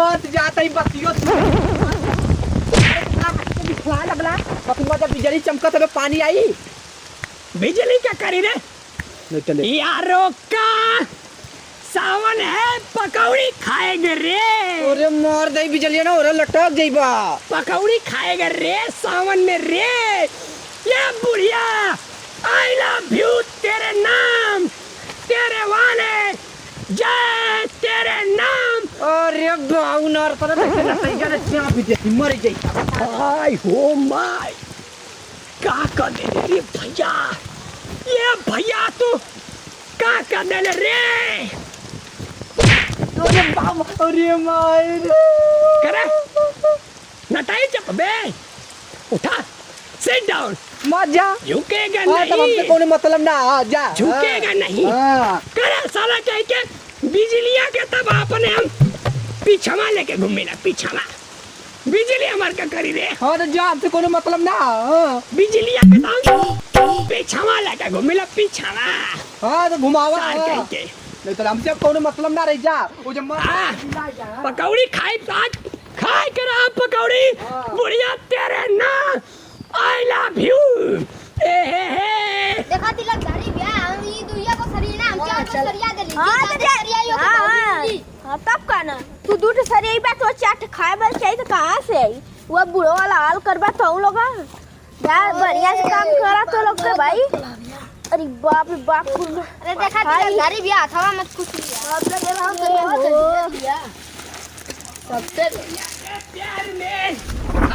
मत जाता ही बतियो दिखला लगला पतुआ जब बिजली चमकत है पानी आई बिजली क्या करी रे नहीं चले यारो का सावन है पकौड़ी खाएंगे रे। अरे मार दे बिजली ना और लटक जाइबा पकौड़ी खाएंगे रे सावन में रे। ये बुढ़िया आई लव यू तेरे नाम तेरे वाले जय तेरे नाम। अरे बाऊ नार पर लटक गया क्या बिजली मर जाई हाय हो माय का कर दे रे भैया ये भैया तू का कर दे रे। अरे बाऊ अरे माय करे नटाई चप बे उठा सिट डाउन मत जा झुकेगा हां तब हमसे नहीं कोई मतलब ना जा झुकेगा नहीं हां करे साला कह के बिजलिया के तब अपने हम पीछवा लेके घूमेला पीछवा बिजली हमार का करी रे। हां तो जा हमसे कोई मतलब ना बिजलिया के तब पीछवा लेके घूमेला पीछवा हां तो घुमावा साल कह के नहीं तो हमसे कोई मतलब ना रह जा वो जब पकौड़ी खाई आज खाई कर आप पकौड़ी बुढ़िया तेरे ना आई लव यू ए हे देखा तिलक गाड़ी बिया हम ई दुइया को सरिया हम क्या तो सरिया दे ली हां सरिया यो हां तब का ना तू दूध सरिया बा तो चाट खाए बल चाहिए तो कहां से आई वो बूढ़ो वाला हाल करबा तो लोग यार बढ़िया से काम करा तो लोग के भाई। अरे बाप रे बाप अरे देखा तिलक गाड़ी बिया हवा मत कुछ बाप रे हम तो बिया सबसे प्यार में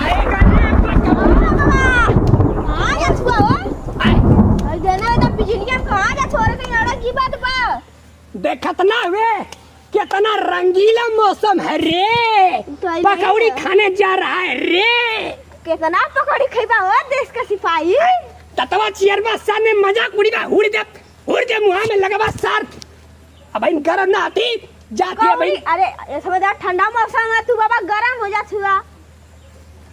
आएगा रे पकौड़ी हां जा छुआ हो आई देना तो बिजलियां कहां जा छोरे के लड़ा की बात बा देखत ना वे कितना रंगीला मौसम है रे पकौड़ी खाने जा रहा है रे। कितना पकौड़ी खइबा हो देश का सिपाही ततवा चियरबा सर ने मजाक उड़ी दे मुंह में लगवा सर अब इन गरम ना आती जाती है भाई। अरे ये समझ ठंडा मौसम है तू बाबा गरम हो जा छुआ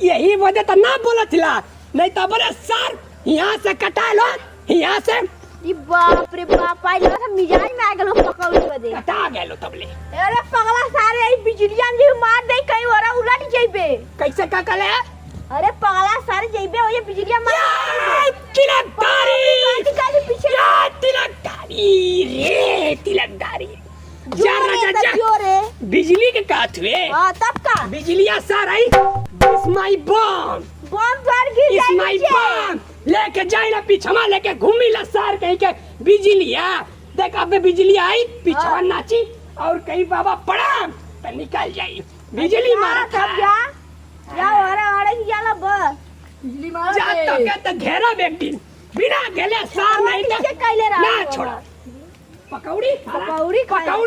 यही वजह तो ना बोला थिला नहीं तो बोले सर यहाँ से कटा लो यहाँ से ई बाप रे बाप आई लगा था मिजाज में आ गेलो पकौड़ी बदे कटा गेलो तबले। अरे पगला सारे ई बिजलियां जी मार दे कहीं और उलट जाइबे कैसे का कले अरे पगला सारे जाइबे ओ ये बिजलियां मार तिलकदारी पीछे तिलकदारी रे तिलकदारी जा राजा रे बिजली के काट हुए हां तब का बिजलियां सर आई इस माय बम बम भर गिर इस माय बम लेके जाइला पीछवा लेके घूमी ला सर कहीं के बिजलिया देख अब बिजली आई पीछवा नाची और कहीं बाबा पड़ा तो निकल जाई बिजली मारा तब जा अरे जाला बस बिजली मार जा तो घेरा व्यक्ति बिना गेले सर नहीं तो ना छोड़ा पकौड़ी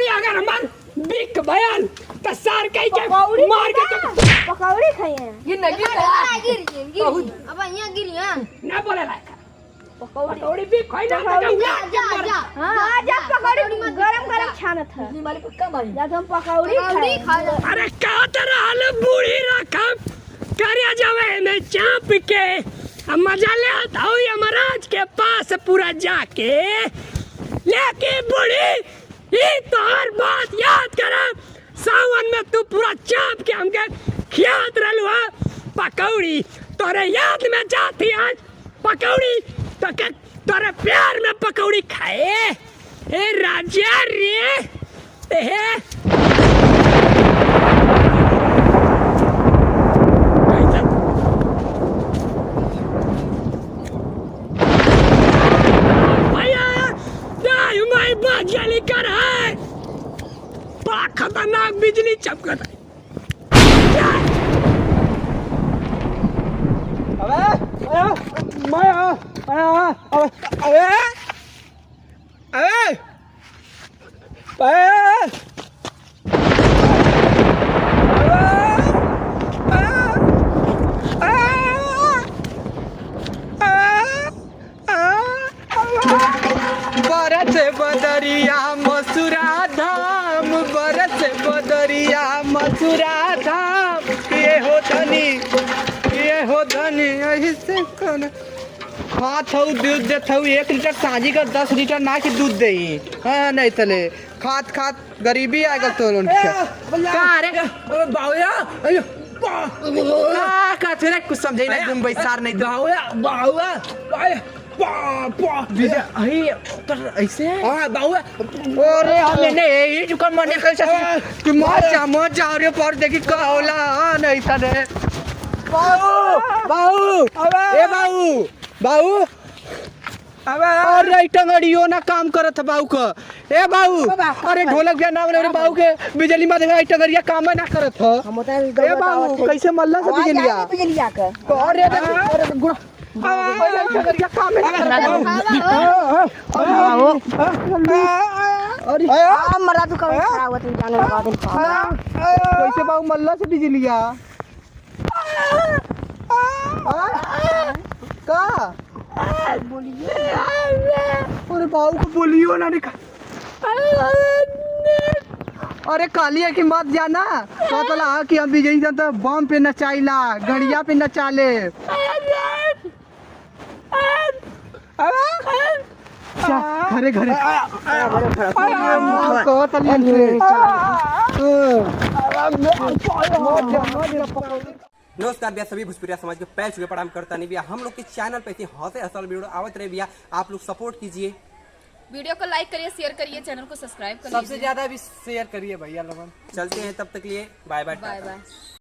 अगर हमार बिक बयान तो सर कहीं के मार के पकौड़ी खाइए ये नहीं गिर अब यहां गिर हां ना बोले लायक पकौड़ी भी खाई ना हां जा पकौड़ी गरम छानत है मारी पक्का मारी जा हम पकौड़ी खा अरे का तरह हाल बूढ़ी रखा करिया जावे में चाप के हम मजा ले आता हूँ यमराज के पास पूरा जाके लेके बूढ़ी ये तो हर बात याद करा सावन में तू पूरा चाप के हमके खियात रहलुआ पकौड़ी तोरे याद में जाती आज पकौड़ी तो के तोरे प्यार में पकौड़ी खाए ए राजा रे बिजली कर है बड़ा खतरनाक बिजली चमकत है। बरस बदरिया मथुरा धाम बरस बदरिया मथुरा धाम ये हो धनी ऐसे कर खात हूँ दूध देत हूँ 1 लीटर सांझी का 10 लीटर ना की दूध दे हाँ नहीं चले खात खात गरीबी आएगा तो का रे बावया का तेरे कुछ समझे नहीं तुम बैसार नहीं बावया ऐसे बावया अरे हमने यही जुकान मने कैसे कि मत जाओ रे पर देखी का होला नहीं चले बाऊ ए बाऊ अरे टंगड़ियो ना काम करत बाऊ का ए बाऊ अरे ढोलक भी ना रे बाऊ के बिजली में देखा टंगड़िया काम ना करत ह ए बाऊ कैसे मल्ला से बिजलिया का अरे गुड़ टंगड़िया काम अरे मरा तो कभी खड़ा हुआ तुम जाने लगा दिन कैसे बाऊ मल्ला से बिजलिया का अरे बाबू को बोलियो ना निका अरे काली है कि मत जाना पता कि हम विजयी जनता बम पे नचाइला घड़िया पे नचाले घरे घरे नमस्कार भैया सभी भोजपुरिया समाज के पैर छुके प्रणाम करता नहीं भैया हम लोग के चैनल पे ऐसी हौसले असल वीडियो आवत रहे भैया आप लोग सपोर्ट कीजिए वीडियो को लाइक करिए शेयर करिए चैनल को सब्सक्राइब करिए सबसे ज्यादा भी शेयर करिए भैया लोगन चलते हैं तब तक लिए बाय बाय बाय बाय।